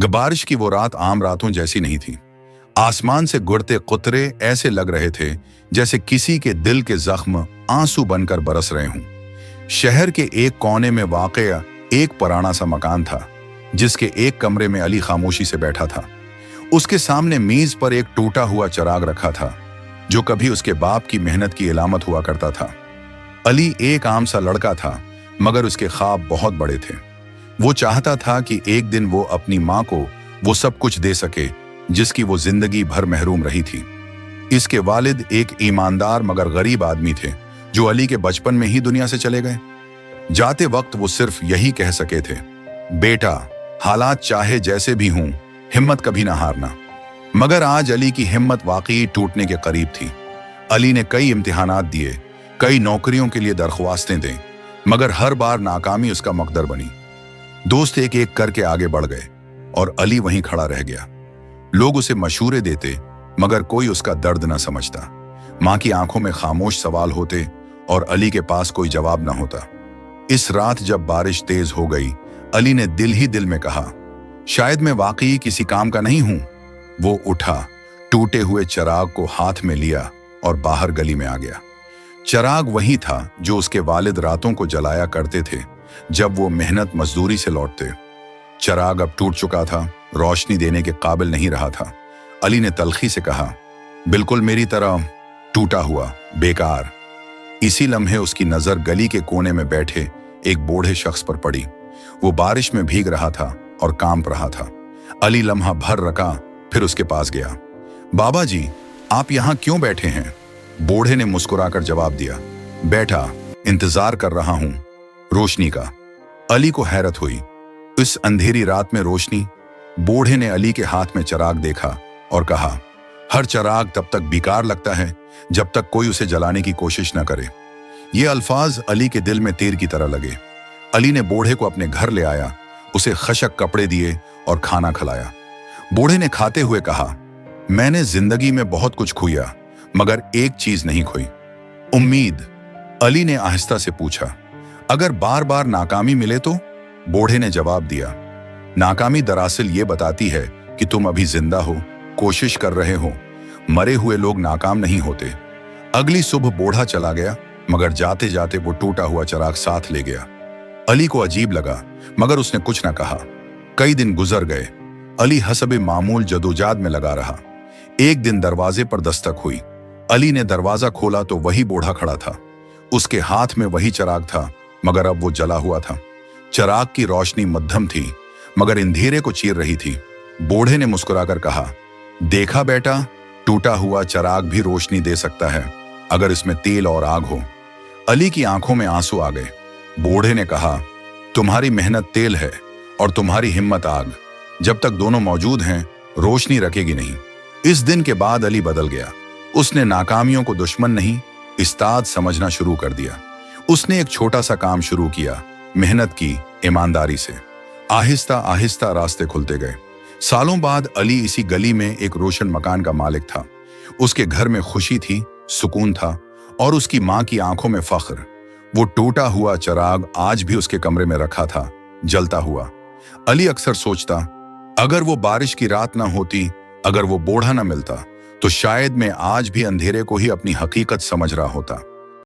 बारिश की वो रात आम रातों जैसी नहीं थी। आसमान से गिरते कुतरे ऐसे लग रहे थे जैसे किसी के दिल के जख्म आंसू बनकर बरस रहे हों। शहर के एक कोने में वाक़या एक पुराना सा मकान था, जिसके एक कमरे में अली खामोशी से बैठा था। उसके सामने मेज पर एक टूटा हुआ चिराग रखा था, जो कभी उसके बाप की मेहनत की इलामत हुआ करता था। अली एक आम सा लड़का था, मगर उसके ख्वाब बहुत बड़े थे। वो चाहता था कि एक दिन वो अपनी माँ को वो सब कुछ दे सके जिसकी वो जिंदगी भर महरूम रही थी। इसके वालिद एक ईमानदार मगर गरीब आदमी थे, जो अली के बचपन में ही दुनिया से चले गए। जाते वक्त वो सिर्फ यही कह सके थे, बेटा, हालात चाहे जैसे भी हों, हिम्मत कभी ना हारना। मगर आज अली की हिम्मत वाकई टूटने के करीब थी। अली ने कई इम्तिहानात दिए, कई नौकरियों के लिए दरख्वास्तें दें, मगर हर बार नाकामी उसका मकदर बनी। दोस्त एक एक करके आगे बढ़ गए और अली वहीं खड़ा रह गया। लोग उसे मशूरे देते, मगर कोई उसका दर्द न समझता। माँ की आंखों में खामोश सवाल होते और अली के पास कोई जवाब न होता। इस रात जब बारिश तेज हो गई, अली ने दिल ही दिल में कहा, शायद मैं वाकई किसी काम का नहीं हूं। वो उठा, टूटे हुए चिराग को हाथ में लिया और बाहर गली में आ गया। चिराग वही था जो उसके वालिद रातों को जलाया करते थे जब वो मेहनत मजदूरी से लौटते। चिराग अब टूट चुका था, रोशनी देने के काबिल नहीं रहा था। अली ने तल्खी से कहा, बिल्कुल मेरी तरह टूटा हुआ, बेकार। इसी लम्हे उसकी नजर गली के कोने में बैठे एक बूढ़े शख्स पर पड़ी। वो बारिश में भीग रहा था और कांप रहा था। अली लम्हा भर रका, फिर उसके पास गया। बाबा जी, आप यहाँ क्यों बैठे हैं? बूढ़े ने मुस्कुराकर जवाब दिया, बेटा, इंतजार कर रहा हूं रोशनी का। अली को हैरत हुई, इस अंधेरी रात में रोशनी? बूढ़े ने अली के हाथ में चिराग देखा और कहा, हर चिराग तब तक बेकार लगता है जब तक कोई उसे जलाने की कोशिश न करे। ये अल्फाज अली के दिल में तीर की तरह लगे। अली ने बूढ़े को अपने घर ले आया, उसे खशक कपड़े दिए और खाना खिलाया। बूढ़े ने खाते हुए कहा, मैंने जिंदगी में बहुत कुछ खोया, मगर एक चीज नहीं खोई, उम्मीद। अली ने आहिस्ता से पूछा, अगर बार बार नाकामी मिले तो? बूढ़े ने जवाब दिया, नाकामी दरअसल ये बताती है कि तुम अभी जिंदा हो, कोशिश कर रहे हो। मरे हुए लोग नाकाम नहीं होते। अगली सुबह बूढ़ा चला गया, मगर जाते जाते वो टूटा हुआ चिराग साथ ले गया। अली को अजीब लगा, मगर उसने कुछ न कहा। कई दिन गुजर गए। अली हसबे मामूल जदोजाद में लगा रहा। एक दिन दरवाजे पर दस्तक हुई। अली ने दरवाजा खोला तो वही बूढ़ा खड़ा था। उसके हाथ में वही चिराग था, मगर अब वो जला हुआ था। चिराग की रोशनी मध्यम थी, मगर अंधेरे को चीर रही थी। बूढ़े ने मुस्कुराकर कहा, देखा बेटा, टूटा हुआ चिराग भी रोशनी दे सकता है अगर इसमें तेल और आग हो। अली की आंखों में आंसू आ गए। बूढ़े ने कहा, तुम्हारी मेहनत तेल है और तुम्हारी हिम्मत आग। जब तक दोनों मौजूद हैं, रोशनी रखेगी नहीं। इस दिन के बाद अली बदल गया। उसने नाकामियों को दुश्मन नहीं, उस्ताद समझना शुरू कर दिया। उसने एक छोटा सा काम शुरू किया, मेहनत की, ईमानदारी से। आहिस्ता आहिस्ता रास्ते खुलते गए। सालों बाद अली इसी गली में एक रोशन मकान का मालिक था। उसके घर में खुशी थी, सुकून था और उसकी माँ की आंखों में फख्र। वो टूटा हुआ चिराग आज भी उसके कमरे में रखा था, जलता हुआ। अली अक्सर सोचता, अगर वो बारिश की रात ना होती, अगर वो बूढ़ा ना मिलता, तो शायद मैं आज भी अंधेरे को ही अपनी हकीकत समझ रहा होता।